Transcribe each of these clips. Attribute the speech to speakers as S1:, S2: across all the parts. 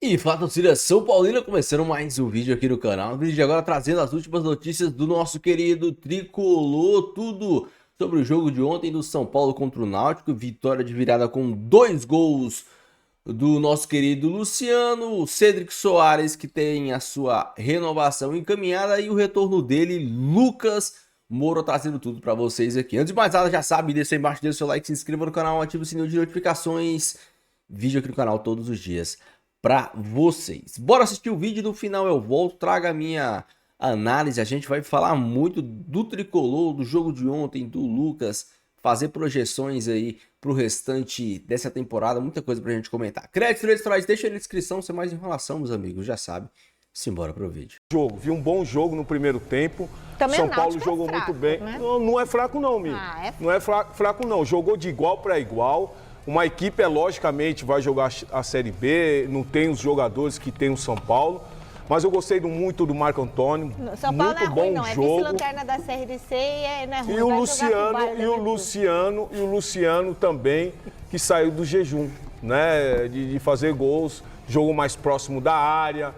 S1: E fala, torcida São Paulina, começando mais um vídeo aqui no canal. O vídeo de agora trazendo as últimas notícias do nosso querido Tricolor. Tudo sobre o jogo de ontem do São Paulo contra o Náutico. Vitória de virada com 2 gols do nosso querido Luciano. O Cedric Soares, que tem a sua renovação encaminhada. E o retorno dele, Lucas Moura, trazendo tudo pra vocês aqui. Antes de mais nada, já sabe, deixa aí embaixo, deixa o seu like, se inscreva no canal, ative o sininho de notificações. Vídeo aqui no canal todos os dias pra vocês. Bora assistir o vídeo, no final eu volto, trago a minha análise. A gente vai falar muito do Tricolor, do jogo de ontem, do Lucas, fazer projeções aí pro restante dessa temporada, muita coisa pra gente comentar. Crédito eleitorais, deixa aí na descrição, sem mais enrolação, meus amigos, já sabe. Simbora pro vídeo.
S2: Vi um bom jogo no primeiro tempo.
S3: Também
S2: São
S3: o
S2: Paulo
S3: Náutico
S2: jogou
S3: fraco,
S2: muito bem.
S3: né?
S2: Não é fraco não, Mi. Não é fraco não. Jogou de igual para igual. Uma equipe, logicamente, vai jogar a Série B, não tem os jogadores que tem o São Paulo, mas eu gostei muito do Marco Antônio.
S3: São Paulo
S2: muito
S3: não é
S2: bom
S3: ruim, não. É
S2: jogo.
S3: vice-lanterna da Série C e não é ruim.
S2: E o Luciano também, que saiu do jejum, né? De fazer gols, jogo mais próximo da área,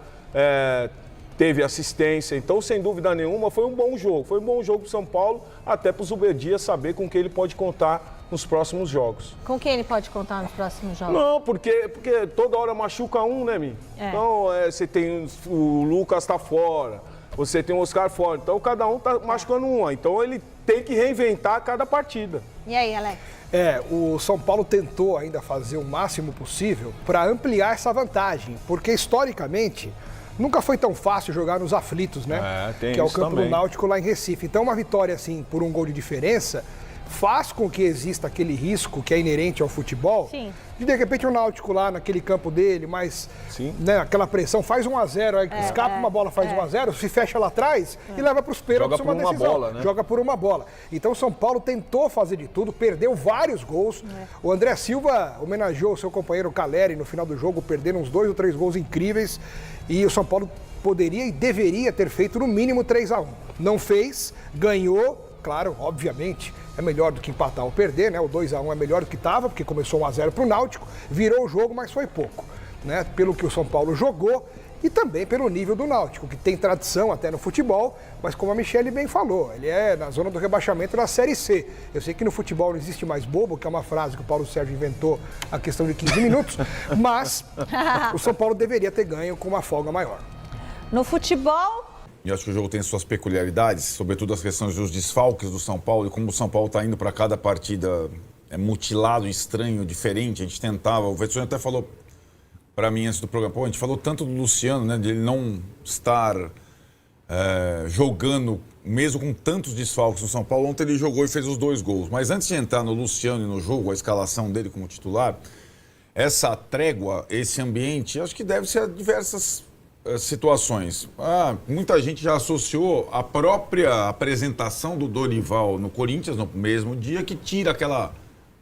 S2: teve assistência. Então, sem dúvida nenhuma, foi um bom jogo. Foi um bom jogo para o São Paulo, até para o Zubeldia saber com que ele pode contar nos próximos jogos.
S3: Com quem ele pode contar nos próximos jogos?
S2: Não, porque toda hora machuca um, né, Mi? Então, você tem o Lucas tá fora, você tem o Oscar fora, então cada um tá machucando um. Então ele tem que reinventar cada partida.
S3: E aí, Alex?
S4: O São Paulo tentou ainda fazer o máximo possível para ampliar essa vantagem, porque historicamente nunca foi tão fácil jogar nos aflitos, né? Que é o campo do Náutico lá em Recife. Então uma vitória assim por um gol de diferença faz com que exista aquele risco que é inerente ao futebol.
S3: Sim.
S4: De repente o Náutico lá naquele campo dele, mas né, aquela pressão, faz 1-0, aí escapa uma bola, faz 1-0, se fecha lá atrás e leva para os pênaltis uma decisão.
S2: Bola, né?
S4: Joga por uma bola. Então o São Paulo tentou fazer de tudo, perdeu vários gols. O André Silva homenageou o seu companheiro Caleri no final do jogo, perdendo uns 2 ou 3 gols incríveis. E o São Paulo poderia e deveria ter feito no mínimo 3-1. Não fez, ganhou, claro, obviamente. É melhor do que empatar ou perder, né? O 2-1 é melhor do que estava, porque começou 1-0 para o Náutico, virou o jogo, mas foi pouco, né? Pelo que o São Paulo jogou e também pelo nível do Náutico, que tem tradição até no futebol, mas como a Michele bem falou, ele é na zona do rebaixamento na Série C. Eu sei que no futebol não existe mais bobo, que é uma frase que o Paulo Sérgio inventou a questão de 15 minutos, mas o São Paulo deveria ter ganho com uma folga maior.
S3: No futebol...
S5: Eu acho que o jogo tem suas peculiaridades, sobretudo as questões dos desfalques do São Paulo e como o São Paulo está indo para cada partida mutilado, estranho, diferente. A gente tentava, o Vettori até falou para mim antes do programa, a gente falou tanto do Luciano, né, de ele não estar jogando, mesmo com tantos desfalques no São Paulo. Ontem ele jogou e fez os 2 gols. Mas antes de entrar no Luciano e no jogo, a escalação dele como titular, essa trégua, esse ambiente, acho que deve ser a diversas situações. Muita gente já associou a própria apresentação do Dorival no Corinthians no mesmo dia, que tira aquela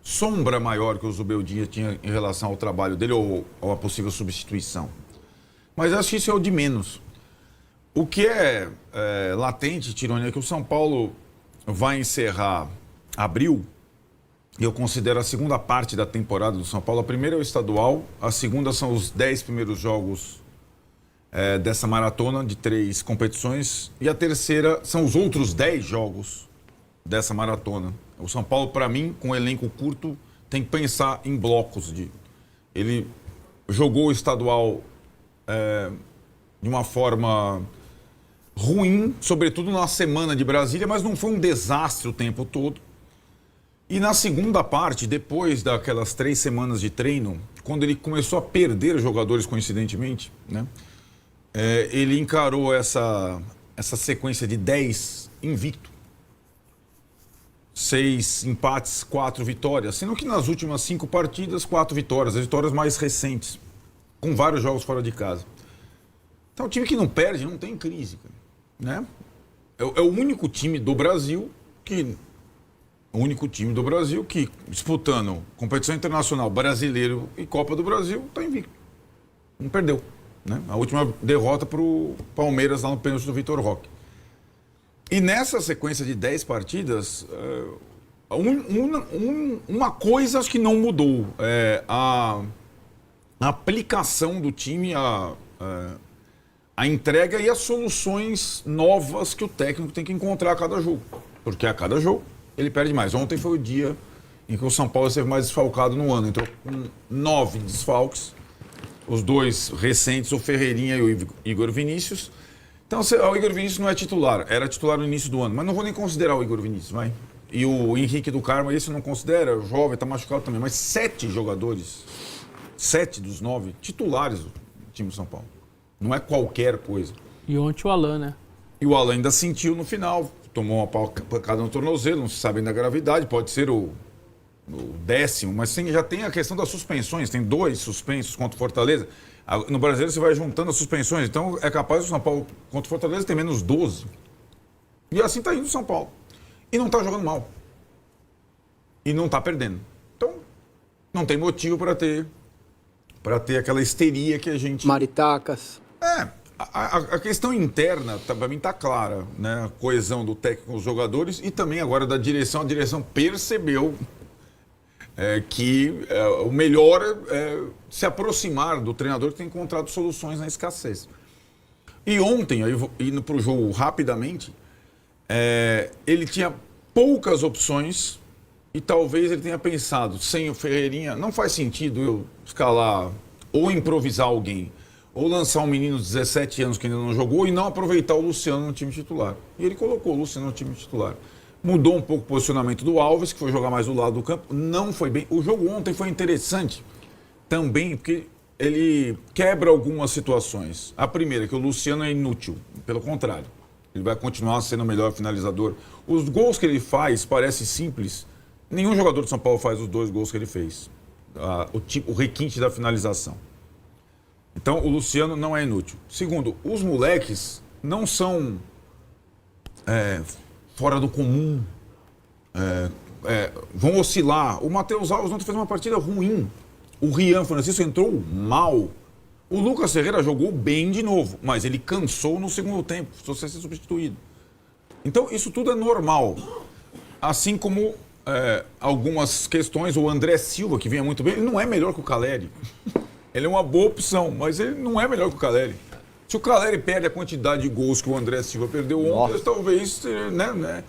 S5: sombra maior que o Zubeldia tinha em relação ao trabalho dele ou a possível substituição. Mas acho que isso é o de menos. O que é latente, Tironi, é que o São Paulo vai encerrar abril, e eu considero a segunda parte da temporada do São Paulo. A primeira é o estadual, a segunda são os 10 primeiros jogos dessa maratona de 3 competições, e a terceira são os outros 10 jogos dessa maratona. O São Paulo, para mim, com um elenco curto, tem que pensar em blocos. Ele jogou o estadual de uma forma ruim, sobretudo na semana de Brasília, mas não foi um desastre o tempo todo. E na segunda parte, depois daquelas 3 semanas de treino, quando ele começou a perder jogadores coincidentemente, né? Ele encarou essa sequência de 10 invicto. 6 empates, 4 vitórias. Sendo que nas últimas 5 partidas, 4 vitórias. As vitórias mais recentes. Com vários jogos fora de casa. Então o time que não perde não tem crise, né? É o único time do Brasil que... disputando competição internacional, brasileiro e Copa do Brasil, está invicto. Não perdeu. Né? A última derrota para o Palmeiras lá no pênalti do Vitor Roque. E nessa sequência de 10 partidas, uma coisa acho que não mudou. A aplicação do time, a entrega e as soluções novas que o técnico tem que encontrar a cada jogo. Porque a cada jogo ele perde mais. Ontem foi o dia em que o São Paulo esteve mais desfalcado no ano. Entrou com 9 desfalques, os dois recentes, o Ferreirinha e o Igor Vinícius. Então, o Igor Vinícius não é titular, era titular no início do ano, mas não vou nem considerar o Igor Vinícius, vai. E o Henrique do Carmo, esse não considera, o jovem, tá machucado também, mas 7 jogadores, 7 dos 9 titulares do time do São Paulo. Não é qualquer coisa.
S6: E ontem o Alan, né?
S5: E o Alan ainda sentiu no final, tomou uma pancada no tornozelo, não se sabe ainda a gravidade, pode ser o 10º, mas já tem a questão das suspensões, tem 2 suspensos contra o Fortaleza. No Brasileiro você vai juntando as suspensões, então é capaz o São Paulo contra o Fortaleza ter menos 12. E assim tá indo o São Paulo. E não tá jogando mal. E não tá perdendo. Então, não tem motivo para ter aquela histeria que a gente...
S6: Maritacas.
S5: A questão interna, para mim, tá clara, né? A coesão do técnico com os jogadores e também agora da direção. A direção percebeu que o melhor é se aproximar do treinador que tem encontrado soluções na escassez. E ontem, aí, indo para o jogo rapidamente, ele tinha poucas opções e talvez ele tenha pensado, sem o Ferreirinha, não faz sentido eu escalar ou improvisar alguém, ou lançar um menino de 17 anos que ainda não jogou e não aproveitar o Luciano no time titular. E ele colocou o Luciano no time titular. Mudou um pouco o posicionamento do Alves, que foi jogar mais do lado do campo. Não foi bem. O jogo ontem foi interessante também, porque ele quebra algumas situações. A primeira, que o Luciano é inútil. Pelo contrário, ele vai continuar sendo o melhor finalizador. Os gols que ele faz parecem simples. Nenhum jogador de São Paulo faz os 2 gols que ele fez. O requinte da finalização. Então, o Luciano não é inútil. Segundo, os moleques não são fora do comum. Vão oscilar. O Matheus Alves ontem fez uma partida ruim. O Rian Francisco entrou mal. O Lucas Ferreira jogou bem de novo, mas ele cansou no segundo tempo, precisou ser substituído. Então, isso tudo é normal. Assim como algumas questões, o André Silva, que vinha muito bem, ele não é melhor que o Caleri. Ele é uma boa opção, mas ele não é melhor que o Caleri. Se o Caleri perde a quantidade de gols que o André Silva perdeu ontem, talvez, né?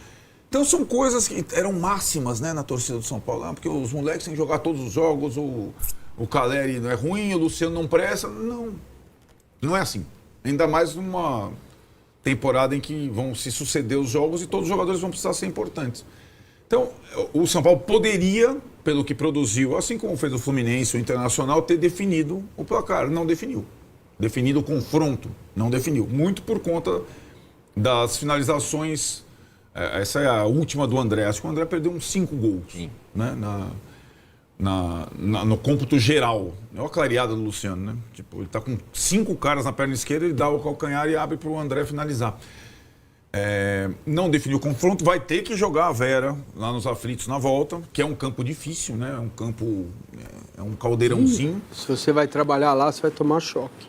S5: Então são coisas que eram máximas, né, na torcida do São Paulo. Porque os moleques têm que jogar todos os jogos, o Caleri não é ruim, o Luciano não presta. Não é assim. Ainda mais numa temporada em que vão se suceder os jogos e todos os jogadores vão precisar ser importantes. Então, o São Paulo poderia, pelo que produziu, assim como fez o Fluminense, o Internacional, ter definido o placar. Não definiu. Definido o confronto. Não definiu. Muito por conta das finalizações. Essa é a última do André. Acho que o André perdeu uns 5 gols. Sim. Né? No cômputo geral. É uma clareada do Luciano, né? Tipo, ele tá com 5 caras na perna esquerda, ele dá o calcanhar e abre para o André finalizar. Não definiu o confronto, vai ter que jogar a Vera lá nos Aflitos na volta, que é um campo difícil, né? É um campo, é um caldeirãozinho.
S6: Se você vai trabalhar lá, você vai tomar choque.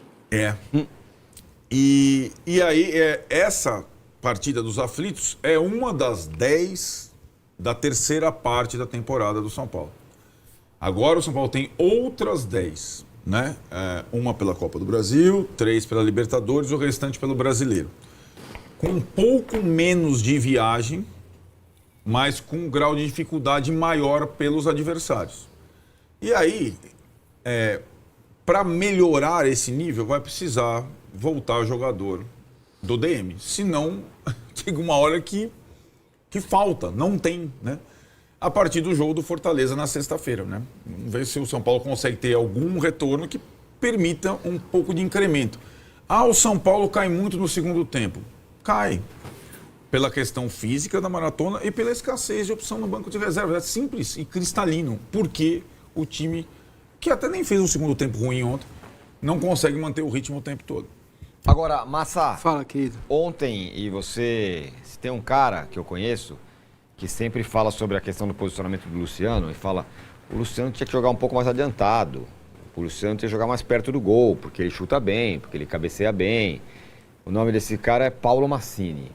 S5: E aí, essa partida dos Aflitos é uma das 10 da terceira parte da temporada do São Paulo. Agora o São Paulo tem outras 10, né? Uma pela Copa do Brasil, 3 pela Libertadores, o restante pelo Brasileiro. Com um pouco menos de viagem, mas com um grau de dificuldade maior pelos adversários. E aí, para melhorar esse nível, vai precisar voltar jogador do DM. Senão, chega uma hora que falta, não tem, né? A partir do jogo do Fortaleza na sexta-feira, né? Vamos ver se o São Paulo consegue ter algum retorno que permita um pouco de incremento. O São Paulo cai muito no segundo tempo. Cai. Pela questão física da maratona e pela escassez de opção no banco de reserva. É simples e cristalino. Porque o time, que até nem fez um segundo tempo ruim ontem, não consegue manter o ritmo o tempo todo.
S7: Agora, Massa,
S6: Fala, querido.
S7: ontem, se tem um cara que eu conheço que sempre fala sobre a questão do posicionamento do Luciano e fala, o Luciano tinha que jogar um pouco mais adiantado, o Luciano tinha que jogar mais perto do gol, porque ele chuta bem, porque ele cabeceia bem. O nome desse cara é Paulo Massini.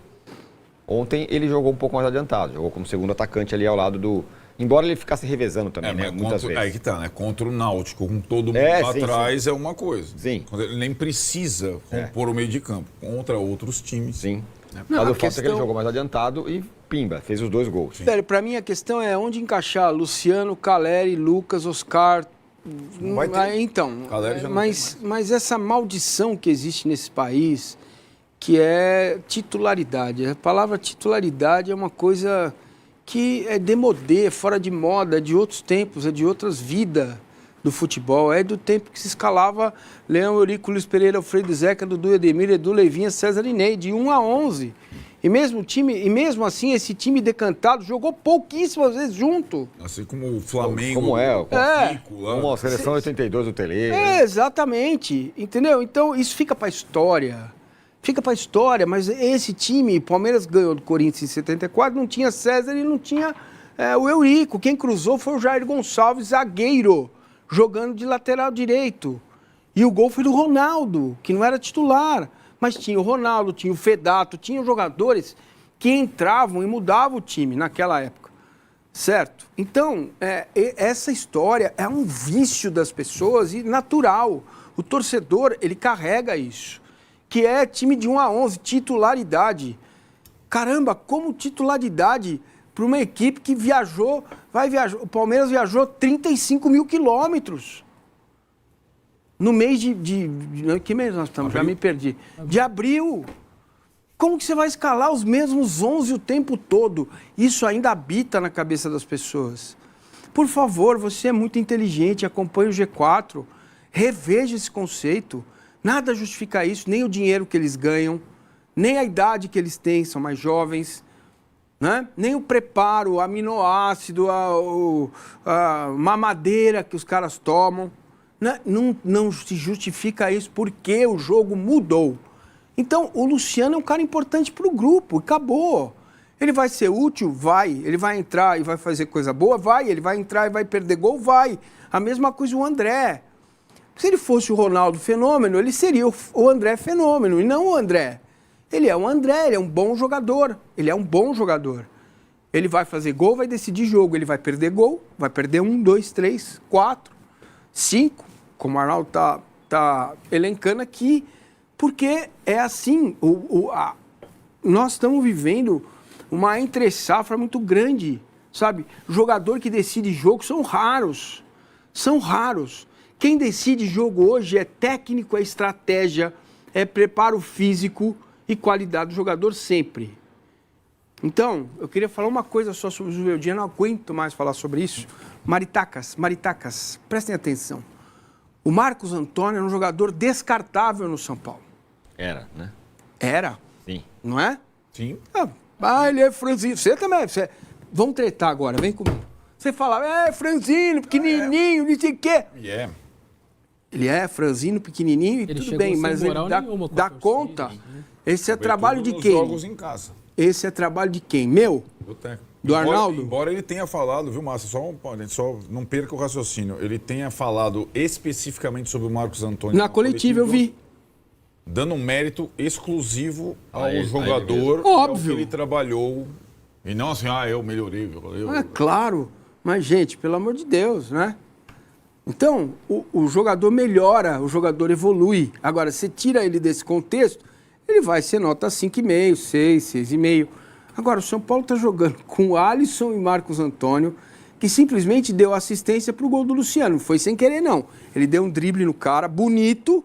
S7: Ontem ele jogou um pouco mais adiantado, jogou como segundo atacante ali ao lado do... Embora ele ficasse revezando também, né?
S5: mas
S7: Muitas
S5: contra,
S7: vezes.
S5: aí que tá, né? Contra o Náutico, com todo mundo
S7: É,
S5: lá
S7: sim,
S5: atrás, é uma coisa.
S7: Sim.
S5: Quando ele nem precisa compor o meio de campo. Contra outros times.
S7: Sim.
S6: Não,
S7: Mas
S6: a
S7: o fato é que ele
S6: questão-
S7: jogou mais adiantado e pimba, fez os 2 gols.
S6: Sério, pra mim a questão é onde encaixar Luciano, Caleri, Lucas, Oscar.
S5: Não vai ter.
S6: Então,
S5: Caleri já não
S6: mas essa maldição que existe nesse país, que é titularidade. A palavra titularidade é uma coisa que é demodê, é fora de moda, é de outros tempos, é de outras vidas do futebol. É do tempo que se escalava Leão, Eurico, Luiz Pereira, Alfredo Zeca, Dudu, Edemir, Edu, Leivinha, César e Ney, de 1 a 11. E mesmo assim, esse time decantado jogou pouquíssimas vezes junto.
S5: Assim como o Flamengo.
S7: Como é,
S5: o
S6: É.
S5: Pico lá.
S7: Como a seleção 82 do Tele.
S6: É, exatamente. Entendeu? Então, isso fica pra história. Fica pra história, mas esse time, Palmeiras ganhou do Corinthians em 74, não tinha César e não tinha o Eurico. Quem cruzou foi o Jair Gonçalves, zagueiro, jogando de lateral direito. E o gol foi do Ronaldo, que não era titular. Mas tinha o Ronaldo, tinha o Fedato, tinha jogadores que entravam e mudavam o time naquela época. Certo? Então, essa história é um vício das pessoas e natural. O torcedor, ele carrega isso. Que é time de 1 a 11, titularidade. Caramba, como titularidade para uma equipe que o Palmeiras viajou 35 mil quilômetros. No mês que mês nós estamos? Já me perdi. De abril. Como que você vai escalar os mesmos 11 o tempo todo? Isso ainda habita na cabeça das pessoas. Por favor, você é muito inteligente, acompanhe o G4, reveja esse conceito. Nada justifica isso, nem o dinheiro que eles ganham, nem a idade que eles têm, são mais jovens, né? Nem o preparo, o aminoácido, a mamadeira que os caras tomam. Não se justifica isso porque o jogo mudou. Então, o Luciano é um cara importante para o grupo, acabou. Ele vai ser útil? Vai. Ele vai entrar e vai fazer coisa boa? Vai. Ele vai entrar e vai perder gol? Vai. A mesma coisa o André. Se ele fosse o Ronaldo Fenômeno, ele seria o André Fenômeno, e não o André. Ele é o André, ele é um bom jogador. Ele é um bom jogador. Ele vai fazer gol, vai decidir jogo. Ele vai perder gol, vai perder 1, 2, 3, 4, 5, como o Arnaldo tá elencando aqui, porque é assim, nós estamos vivendo uma entre-safra muito grande, sabe? Jogador que decide jogo são raros, Quem decide jogo hoje é técnico, é estratégia, é preparo físico e qualidade do jogador sempre. Então, eu queria falar uma coisa só sobre o Juveldinho, não aguento mais falar sobre isso. Maritacas, prestem atenção. O Marcos Antônio era um jogador descartável no São Paulo.
S7: Era, né?
S6: Era,
S7: Sim.
S6: não é?
S5: Sim.
S6: Ele é franzino. Você também. Vamos tretar agora, vem comigo. Você fala, franzino, pequenininho, não sei o quê. Ele é franzino, pequenininho e
S8: Ele
S6: tudo
S8: chegou
S6: bem,
S8: sem
S6: mas ele
S8: moral
S6: dá
S8: nenhuma com a torcida,
S6: conta.
S8: né?
S6: Esse é trabalho de
S5: Nos
S6: quem?
S5: jogos em casa.
S6: Esse é trabalho de quem? Meu?
S5: Do técnico.
S6: Do Arnaldo?
S5: Embora ele tenha falado, viu, Márcio? Só não perca o raciocínio. Ele tenha falado especificamente sobre o Marcos Antônio.
S6: Na coletiva eu vi.
S5: Dando um mérito exclusivo ao
S7: A ele
S5: jogador.
S7: mesmo.
S6: Óbvio.
S5: Que ele trabalhou. E não assim, eu melhorei.
S6: É claro. Mas, gente, pelo amor de Deus, né? Então, o jogador melhora, o jogador evolui. Agora, você tira ele desse contexto, ele vai ser nota 5,5, 6, 6,5. Agora, o São Paulo está jogando com o Alisson e Marcos Antônio, que simplesmente deu assistência para o gol do Luciano. Não foi sem querer, não. Ele deu um drible no cara, bonito,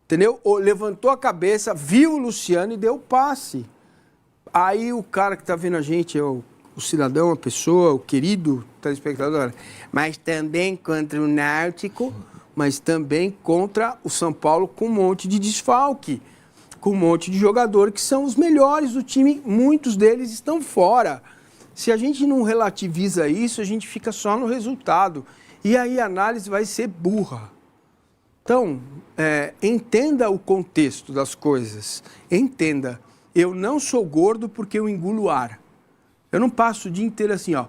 S6: entendeu? Levantou a cabeça, viu o Luciano e deu o passe. Aí o cara que está vendo a gente é o cidadão, a pessoa, o querido telespectador, mas também contra o Náutico, mas também contra o São Paulo com um monte de desfalque, com um monte de jogador que são os melhores do time, muitos deles estão fora. Se a gente não relativiza isso, a gente fica só no resultado. E aí a análise vai ser burra. Então, entenda o contexto das coisas. Entenda, eu não sou gordo porque eu engulo ar. Eu não passo o dia inteiro assim, ó.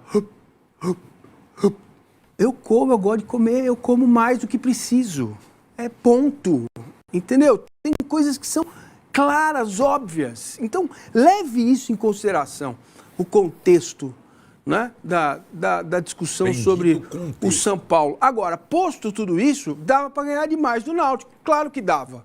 S6: Eu gosto de comer, eu como mais do que preciso. É ponto. Entendeu? Tem coisas que são claras, óbvias. Então, leve isso em consideração. O contexto né, da discussão
S5: Bendito
S6: sobre
S5: contexto.
S6: o São Paulo. Agora, posto tudo isso, dava para ganhar demais do Náutico. Claro que dava.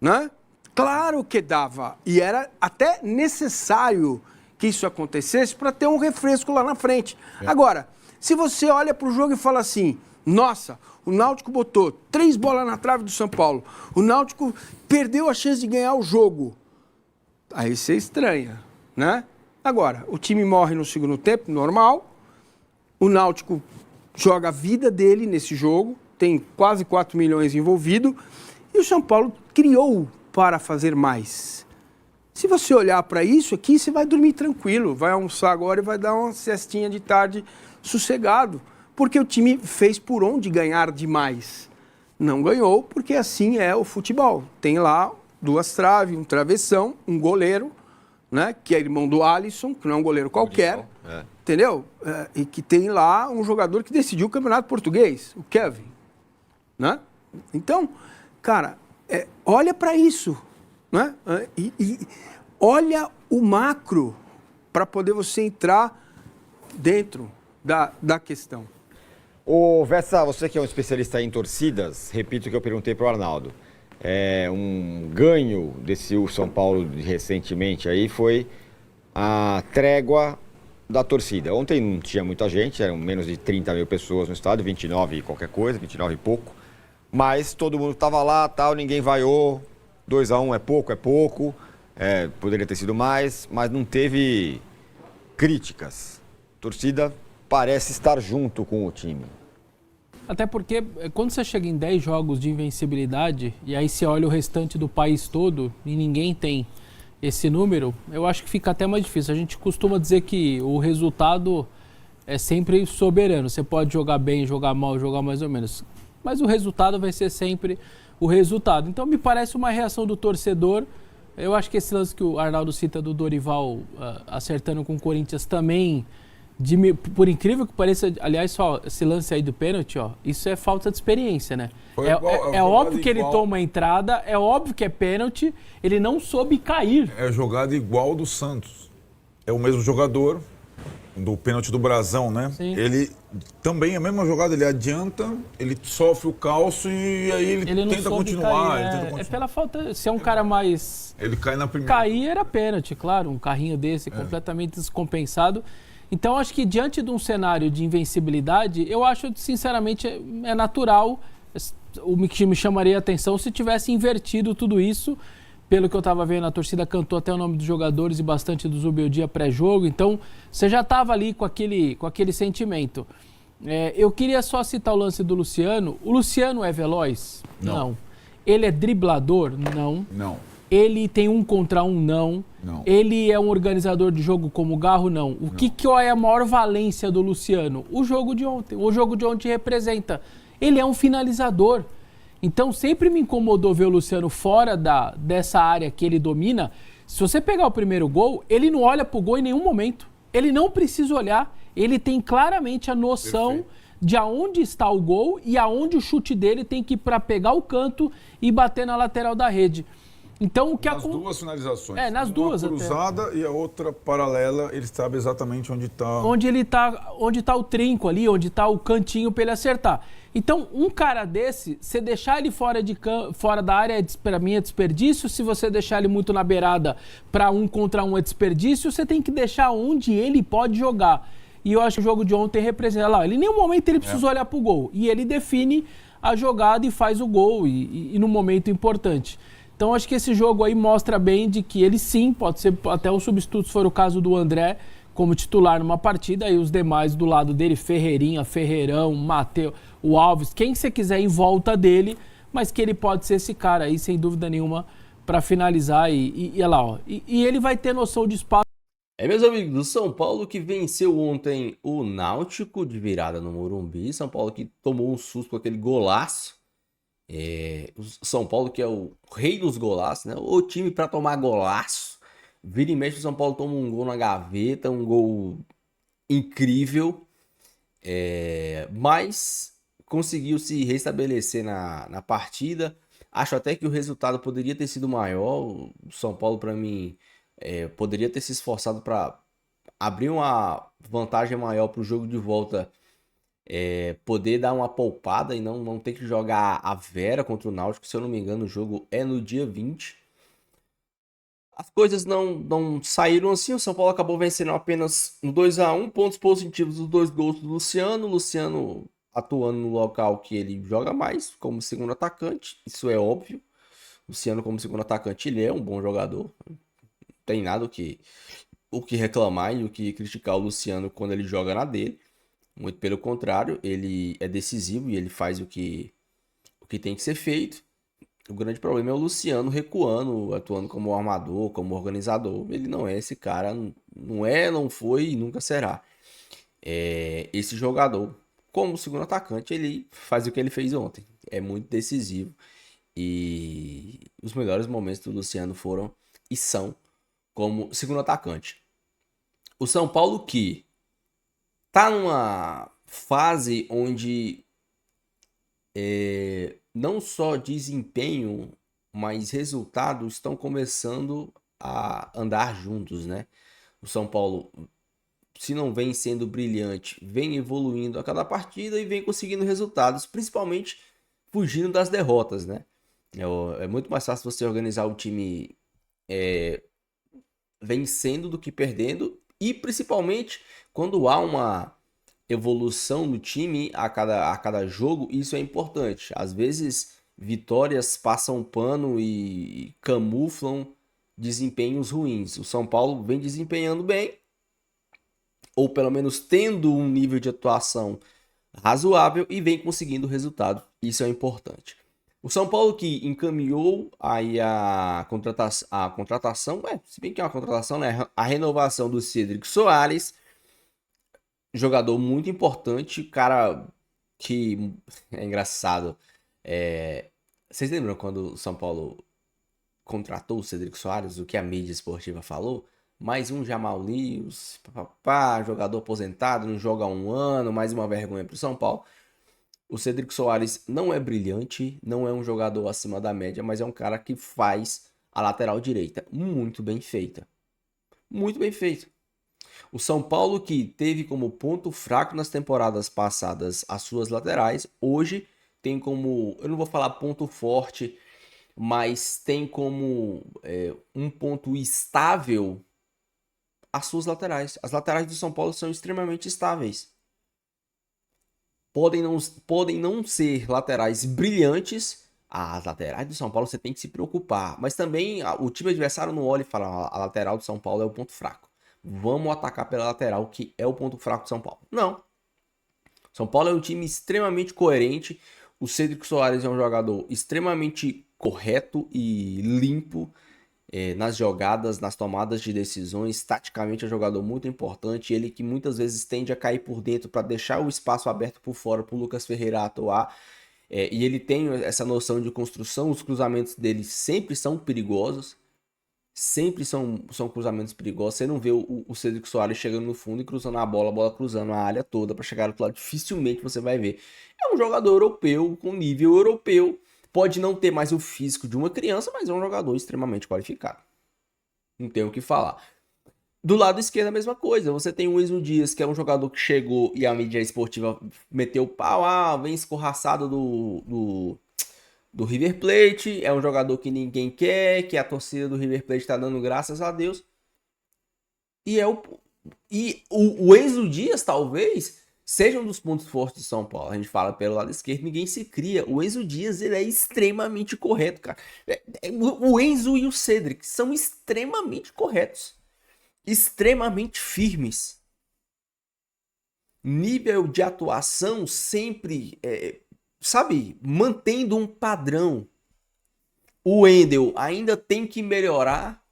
S6: Né? Claro que dava. E era até necessário que isso acontecesse para ter um refresco lá na frente. Agora, se você olha para o jogo e fala assim, nossa, o Náutico botou 3 bolas na trave do São Paulo, o Náutico perdeu a chance de ganhar o jogo, aí você estranha, né? Agora, o time morre no segundo tempo, normal, o Náutico joga a vida dele nesse jogo, tem quase 4 milhões envolvido, e o São Paulo criou para fazer mais. Se você olhar para isso aqui, você vai dormir tranquilo, vai almoçar agora e vai dar uma cestinha de tarde sossegado, porque o time fez por onde ganhar demais. Não ganhou, porque assim é o futebol. Tem lá 2 traves, um travessão, um goleiro, né, que é irmão do Alisson, que não é um goleiro qualquer, entendeu? E que tem lá um jogador que decidiu o Campeonato Português, o Kevin, né? Então, cara, olha para isso, né? E olha o macro para poder você entrar dentro da questão.
S7: Ô, Vessa, você que é um especialista em torcidas, repito o que eu perguntei para o Arnaldo. Um ganho desse São Paulo recentemente aí foi a trégua da torcida. Ontem não tinha muita gente, eram menos de 30 mil pessoas no estádio, 29 e qualquer coisa, 29 e pouco. Mas todo mundo estava lá, tal, ninguém vaiou. 2-1 é pouco. Poderia ter sido mais, mas não teve críticas. A torcida parece estar junto com o time.
S8: Até porque quando você chega em 10 jogos de invencibilidade e aí você olha o restante do país todo e ninguém tem esse número, eu acho que fica até mais difícil. A gente costuma dizer que o resultado é sempre soberano. Você pode jogar bem, jogar mal, jogar mais ou menos. Mas o resultado vai ser sempre o resultado. Então me parece uma reação do torcedor. Eu acho que esse lance que o Arnaldo cita do Dorival acertando com o Corinthians também... por incrível que pareça, aliás, só esse lance aí do pênalti, ó, isso é falta de experiência, né? É óbvio que ele toma a entrada, é óbvio que é pênalti, ele não soube cair.
S5: É jogada igual do Santos. É o mesmo jogador do pênalti do Brasão, né?
S8: Sim.
S5: Ele também, a mesma jogada, ele adianta, ele sofre o calço e aí ele tenta continuar.
S8: É pela falta, se é um cara mais...
S5: Ele cai na primeira.
S8: Cair era pênalti, claro, um carrinho desse completamente descompensado. Então, acho que diante de um cenário de invencibilidade, eu acho, sinceramente, é natural, o que me chamaria a atenção se tivesse invertido tudo isso. Pelo que eu estava vendo, a torcida cantou até o nome dos jogadores e bastante do Zubeldia pré-jogo. Então, você já estava ali com aquele sentimento. Eu queria só citar o lance do Luciano. O Luciano é veloz? Não. Ele é driblador? Não. Ele tem 1 contra 1? Não. Ele é um organizador de jogo como o Garro? Não. O que é a maior valência do Luciano? O jogo de ontem. O jogo de ontem representa. Ele é um finalizador. Então, sempre me incomodou ver o Luciano fora dessa área que ele domina. Se você pegar o primeiro gol, ele não olha pro gol em nenhum momento. Ele não precisa olhar. Ele tem claramente a noção de aonde está o gol e aonde o chute dele tem que ir para pegar o canto e bater na lateral da rede. Então, o que
S5: nas 2 finalizações.
S8: nas
S5: uma
S8: 2
S5: cruzada
S8: até.
S5: E a outra paralela, ele sabe exatamente onde está.
S8: Onde tá o trinco ali, onde está o cantinho para ele acertar. Então, um cara desse, você deixar ele fora da área, para mim é desperdício. Se você deixar ele muito na beirada para 1 contra 1 é desperdício, você tem que deixar onde ele pode jogar. E eu acho que o jogo de ontem representa lá. Ele, em nenhum momento ele precisa olhar para o gol. E ele define a jogada e faz o gol e no momento importante. Então, acho que esse jogo aí mostra bem de que ele sim, pode ser até um substituto, se for o caso do André, como titular numa partida, e os demais do lado dele, Ferreirinha, Ferreirão, Matheus, o Alves, quem você quiser em volta dele, mas que ele pode ser esse cara aí, sem dúvida nenhuma, para finalizar e olha lá, ó. E ele vai ter noção de espaço.
S1: Meus amigos, do São Paulo que venceu ontem o Náutico de virada no Morumbi, São Paulo que tomou um susto com aquele golaço. O São Paulo que é o rei dos golaços, né? O time para tomar golaço. Vira e mexe, o São Paulo toma um gol na gaveta, um gol incrível, mas conseguiu se restabelecer na partida. Acho até que o resultado poderia ter sido maior. O São Paulo, para mim, poderia ter se esforçado para abrir uma vantagem maior para o jogo de volta, poder dar uma poupada e não ter que jogar a Vera contra o Náutico. Se eu não me engano, o jogo é no dia 20. As coisas não saíram assim. O São Paulo acabou vencendo apenas no 2-1. Pontos positivos dos 2 gols do Luciano. O Luciano atuando no local que ele joga mais, como segundo atacante. Isso é óbvio. O Luciano, como segundo atacante, ele é um bom jogador. Não tem nada o que reclamar e o que criticar o Luciano quando ele joga na dele. Muito pelo contrário, ele é decisivo e ele faz o que tem que ser feito. O grande problema é o Luciano recuando, atuando como armador, como organizador. Ele não é esse cara, não foi e nunca será. Esse jogador, como segundo atacante, ele faz o que ele fez ontem. É muito decisivo. E os melhores momentos do Luciano foram e são como segundo atacante. O São Paulo que tá numa fase onde não só desempenho, mas resultados estão começando a andar juntos, né? O São Paulo, se não vem sendo brilhante, vem evoluindo a cada partida e vem conseguindo resultados, principalmente fugindo das derrotas, né? É muito mais fácil você organizar o time vencendo do que perdendo, e principalmente quando há uma evolução do time a cada jogo, isso é importante. Às vezes, vitórias passam pano e camuflam desempenhos ruins. O São Paulo vem desempenhando bem, ou pelo menos tendo um nível de atuação razoável e vem conseguindo resultado. Isso é importante. O São Paulo que encaminhou aí a contratação, se bem que é uma contratação, né? A renovação do Cédric Soares, jogador muito importante, cara que é engraçado. Vocês lembram quando o São Paulo contratou o Cédric Soares, o que a mídia esportiva falou? Mais um Jamal Lewis, jogador aposentado, não joga há 1 ano, mais uma vergonha para o São Paulo. O Cédric Soares não é brilhante, não é um jogador acima da média, mas é um cara que faz a lateral direita muito bem feita. Muito bem feito. O São Paulo, que teve como ponto fraco nas temporadas passadas as suas laterais, hoje tem como, eu não vou falar ponto forte, mas tem como um ponto estável as suas laterais. As laterais do São Paulo são extremamente estáveis. Podem não ser laterais brilhantes. As laterais do São Paulo você tem que se preocupar. Mas também o time adversário não olha e fala: a lateral do São Paulo é o ponto fraco. Vamos atacar pela lateral, que é o ponto fraco do São Paulo. Não. São Paulo é um time extremamente coerente. O Cédric Soares é um jogador extremamente correto e limpo nas jogadas, nas tomadas de decisões. Taticamente é um jogador muito importante. Ele que muitas vezes tende a cair por dentro para deixar o espaço aberto por fora para o Lucas Ferreira atuar. E ele tem essa noção de construção. Os cruzamentos dele sempre são perigosos. Sempre são cruzamentos perigosos. Você não vê o Cédric Soares chegando no fundo e cruzando a bola cruzando a área toda para chegar do outro lado. Dificilmente você vai ver. É um jogador europeu, com nível europeu. Pode não ter mais o físico de uma criança, mas é um jogador extremamente qualificado. Não tem o que falar. Do lado esquerdo a mesma coisa. Você tem o Enzo Dias, que é um jogador que chegou e a mídia esportiva meteu o pau. Vem escorraçado do River Plate. É um jogador que ninguém quer, que a torcida do River Plate está dando graças a Deus. E o Enzo Dias, talvez, seja um dos pontos fortes de São Paulo. A gente fala pelo lado esquerdo, ninguém se cria. O Enzo Dias, ele é extremamente correto, cara. O Enzo e o Cédric são extremamente corretos. Extremamente firmes. Nível de atuação sempre, mantendo um padrão. O Wendel ainda tem que melhorar.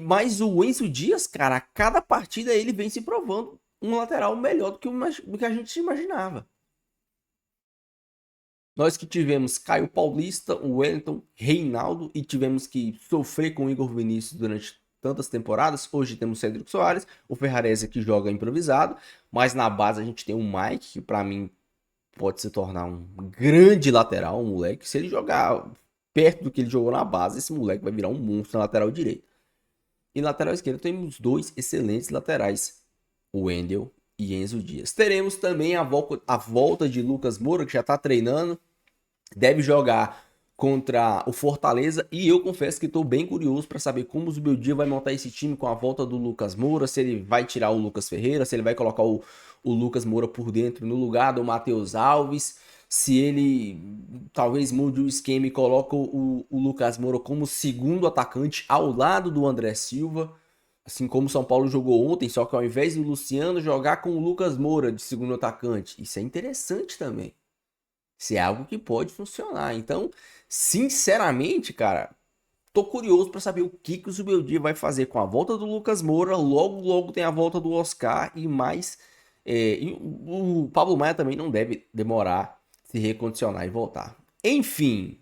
S1: Mas o Enzo Dias, cara, a cada partida ele vem se provando um lateral melhor do que a gente imaginava. Nós que tivemos Caio Paulista, o Wellington, Reinaldo e tivemos que sofrer com o Igor Vinícius durante tantas temporadas. Hoje temos o Cédric Soares, o Ferrarese que joga improvisado, mas na base a gente tem o Mike, que pra mim pode se tornar um grande lateral, um moleque. Se ele jogar perto do que ele jogou na base, esse moleque vai virar um monstro na lateral direita. E na lateral esquerda temos 2 excelentes laterais. Wendel e Enzo Dias. Teremos também a volta de Lucas Moura, que já está treinando, deve jogar contra o Fortaleza, e eu confesso que estou bem curioso para saber como o Zubeldia vai montar esse time com a volta do Lucas Moura, se ele vai tirar o Lucas Ferreira, se ele vai colocar o Lucas Moura por dentro no lugar do Matheus Alves, se ele talvez mude o esquema e coloca o Lucas Moura como segundo atacante ao lado do André Silva, assim como o São Paulo jogou ontem, só que ao invés do Luciano jogar com o Lucas Moura de segundo atacante. Isso é interessante também. Isso é algo que pode funcionar. Então, sinceramente, cara, tô curioso para saber o que o Zubeldia vai fazer com a volta do Lucas Moura. Logo tem a volta do Oscar e mais. E o Pablo Maia também não deve demorar se recondicionar e voltar. Enfim,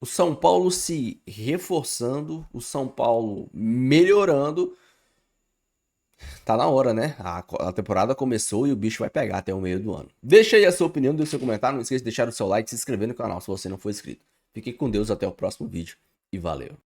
S1: o São Paulo se reforçando, o São Paulo melhorando. Tá na hora, né? A temporada começou e o bicho vai pegar até o meio do ano. Deixa aí a sua opinião, deixa o seu comentário. Não esqueça de deixar o seu like e se inscrever no canal se você não for inscrito. Fique com Deus, até o próximo vídeo e valeu!